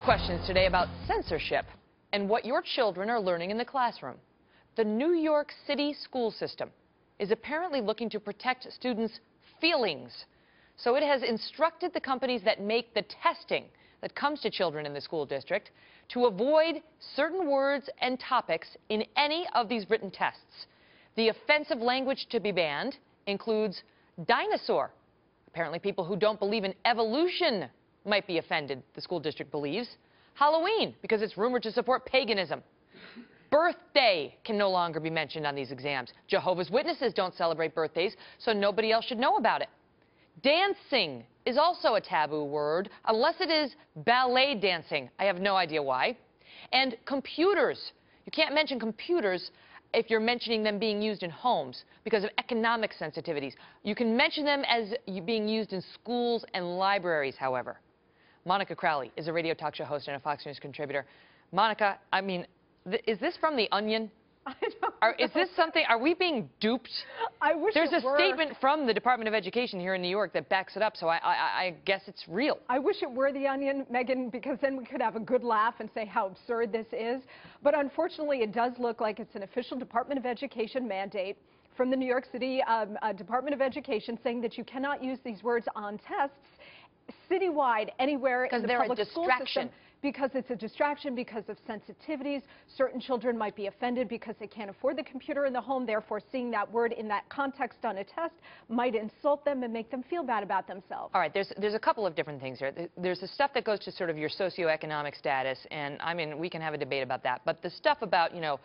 Questions today about censorship and what your children are learning in the classroom. The New York City school system is apparently looking to protect students' feelings. So it has instructed the companies that make the testing that comes to children in the school district to avoid certain words and topics in any of these written tests. The offensive language to be banned includes dinosaur. Apparently people who don't believe in evolution might be offended, the school district believes. Halloween, because it's rumored to support paganism. Birthday can no longer be mentioned on these exams. Jehovah's Witnesses don't celebrate birthdays, so nobody else should know about it. Dancing is also a taboo word, unless it is ballet dancing. I have no idea why. And computers. You can't mention computers if you're mentioning them being used in homes because of economic sensitivities. You can mention them as being used in schools and libraries, however. Monica Crowley is a radio talk show host and a Fox News contributor. Monica, I mean, is this from The Onion? I don't know. Is this something, are we being duped? I wish There's it were. a statement from the Department of Education here in New York that backs it up, so I guess it's real. I wish it were The Onion, Megyn, because then we could have a good laugh and say how absurd this is. But unfortunately, it does look like it's an official Department of Education mandate from the New York City Department of Education saying that you cannot use these words on tests citywide anywhere in the public school system. Because it's a distraction, because of sensitivities. Certain children might be offended because they can't afford the computer in the home. Therefore, seeing that word in that context on a test might insult them and make them feel bad about themselves. All right, there's a couple of different things here. There's the stuff that goes to sort of your socioeconomic status, and I mean, we can have a debate about that. But the stuff about, you know,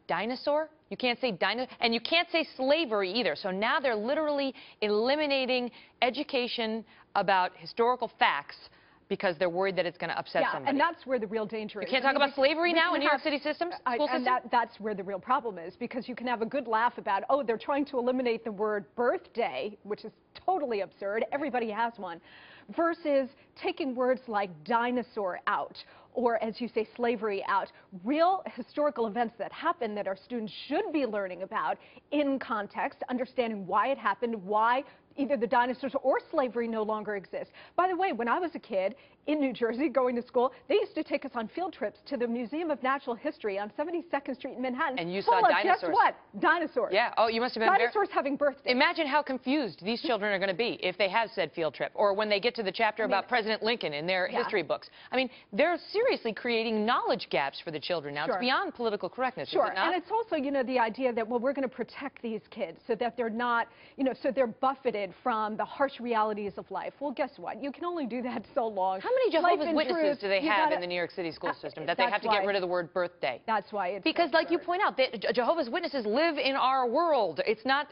dinosaur, you can't say dinosaur, and you can't say slavery either. So now they're literally eliminating education about historical facts because they're worried that it's going to upset somebody. And that's where the real danger is. You can't talk about slavery now in New York City systems? And that's where the real problem is, because you can have a good laugh about, oh, they're trying to eliminate the word birthday, which is totally absurd. Everybody has one. Versus taking words like dinosaur out, or as you say, slavery out. Real historical events that happen that our students should be learning about in context, understanding why it happened, why either the dinosaurs or slavery no longer exist. By the way, when I was a kid in New Jersey going to school, they used to take us on field trips to the Museum of Natural History on 72nd Street in Manhattan. And you saw dinosaurs. Guess what? Dinosaurs. Yeah. Oh, you must have been dinosaurs having birthdays. Imagine how confused these children are going to be if they have said field trip, or when they get to the chapter about President Lincoln in their history books. I mean, they're seriously creating knowledge gaps for the children now. It's beyond political correctness, is it not? And it's also, you know, the idea that, well, we're going to protect these kids so that they're not, you know, so they're buffeted from the harsh realities of life. Well, guess what? You can only do that so long. How many Jehovah's Witnesses do they have in the New York City school system that they have to get rid of the word birthday? That's why it's because, like you point out, Jehovah's Witnesses live in our world. It's not,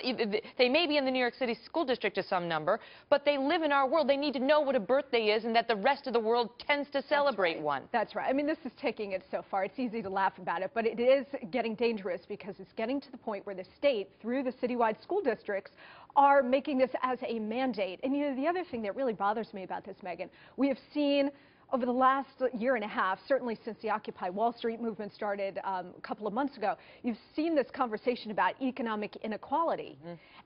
they may be in the New York City school district to some number, but they live in our world. They need to know what a birthday is and that the rest of the world tends to celebrate one. That's right. I mean, this is taking it so far. It's easy to laugh about it, but it is getting dangerous because it's getting to the point where the state, through the citywide school districts, are making this as a mandate. And, you know, the other thing that really bothers me about this, Megyn, we have seen over the last year and a half, certainly since the Occupy Wall Street movement started a couple of months ago, you've seen this conversation about economic inequality.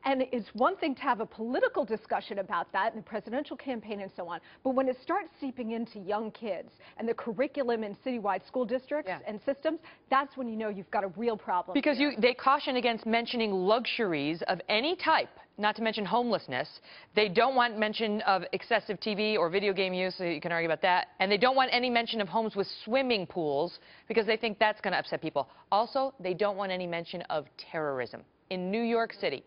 And it's one thing to have a political discussion about that in the presidential campaign and so on, but when it starts seeping into young kids and the curriculum in citywide school districts and systems, that's when you know you've got a real problem. Because they caution against mentioning luxuries of any type, not to mention homelessness. They don't want mention of excessive TV or video game use, so you can argue about that. And they don't want any mention of homes with swimming pools because they think that's going to upset people. Also, they don't want any mention of terrorism. In New York City,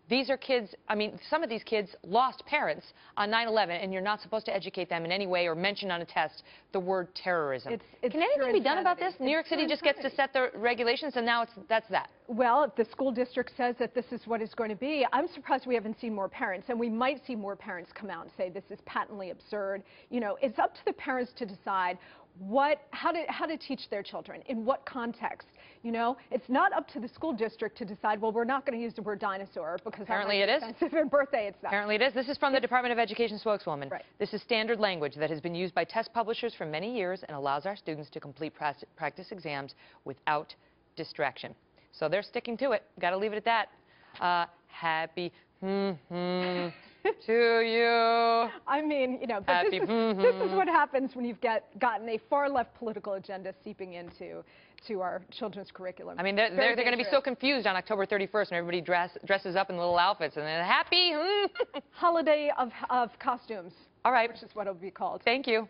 these are kids, I mean, some of these kids lost parents on 9/11, and you're not supposed to educate them in any way or mention on a test the word terrorism. Can anything be done about this? New York City just gets to set the regulations, and now that's that. Well, if the school district says that this is what it's going to be, I'm surprised we haven't seen more parents, and we might see more parents come out and say this is patently absurd. You know, it's up to the parents to decide how to teach their children, in what context. You know, it's not up to the school district to decide, well, we're not going to use the word dinosaur because apparently it is. And birthday, it's not. Apparently it is. This is from the Department of Education spokeswoman. This is standard language that has been used by test publishers for many years and allows our students to complete practice exams without distraction. So they're sticking to it. Got to leave it at that. Happy to you. I mean, you know, but this is what happens when you've gotten a far left political agenda seeping into our children's curriculum. I mean, they're going to be so confused on October 31st when everybody dresses up in little outfits and then happy holiday of costumes. All right. Which is what it'll be called. Thank you.